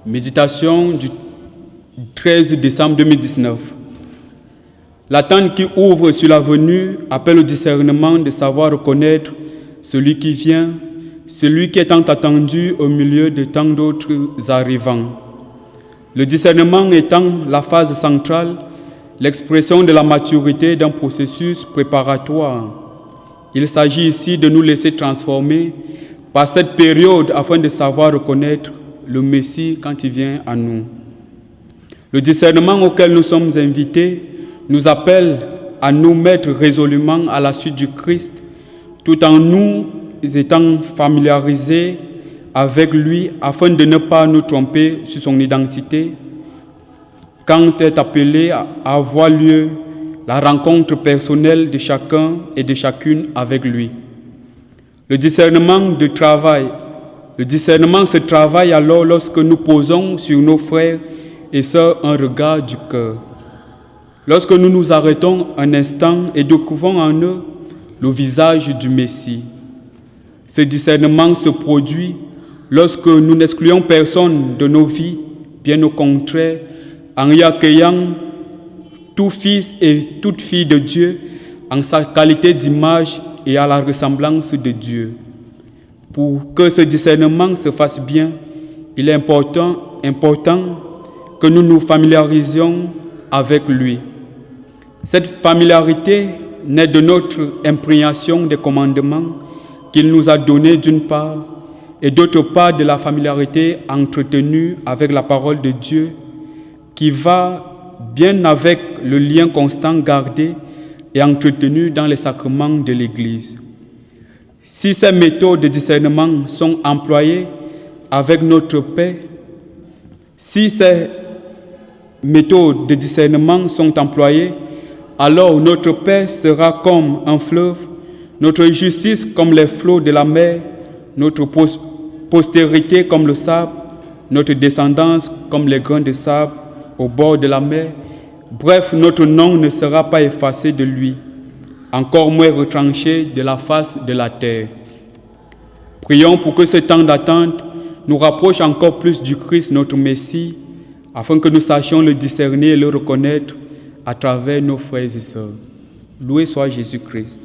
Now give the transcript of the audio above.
Méditation du 13 décembre 2019. L'attente qui ouvre sur la venue appelle au discernement de savoir reconnaître celui qui vient, celui qui est tant attendu au milieu de tant d'autres arrivants. Le discernement étant la phase centrale, l'expression de la maturité d'un processus préparatoire. Il s'agit ici de nous laisser transformer par cette période afin de savoir reconnaître le Messie quand il vient à nous. Le discernement auquel nous sommes invités nous appelle à nous mettre résolument à la suite du Christ, tout en nous étant familiarisés avec lui afin de ne pas nous tromper sur son identité quand est appelé à avoir lieu la rencontre personnelle de chacun et de chacune avec lui. Le discernement se travaille alors lorsque nous posons sur nos frères et sœurs un regard du cœur. Lorsque nous nous arrêtons un instant et découvrons en eux le visage du Messie. Ce discernement se produit lorsque nous n'excluons personne de nos vies, bien au contraire, en y accueillant tout fils et toute fille de Dieu en sa qualité d'image et à la ressemblance de Dieu. Pour que ce discernement se fasse bien, il est important que nous nous familiarisions avec lui. Cette familiarité naît de notre imprégnation des commandements qu'il nous a donnés d'une part, et d'autre part de la familiarité entretenue avec la parole de Dieu, qui va bien avec le lien constant gardé et entretenu dans les sacrements de l'Église. Si ces méthodes de discernement sont employées avec notre paix, alors notre paix sera comme un fleuve, notre justice comme les flots de la mer, notre postérité comme le sable, notre descendance comme les grains de sable au bord de la mer. Bref, notre nom ne sera pas effacé de lui, encore moins retranché de la face de la terre. Prions pour que ce temps d'attente nous rapproche encore plus du Christ, notre Messie, afin que nous sachions le discerner et le reconnaître à travers nos frères et sœurs. Loué soit Jésus-Christ.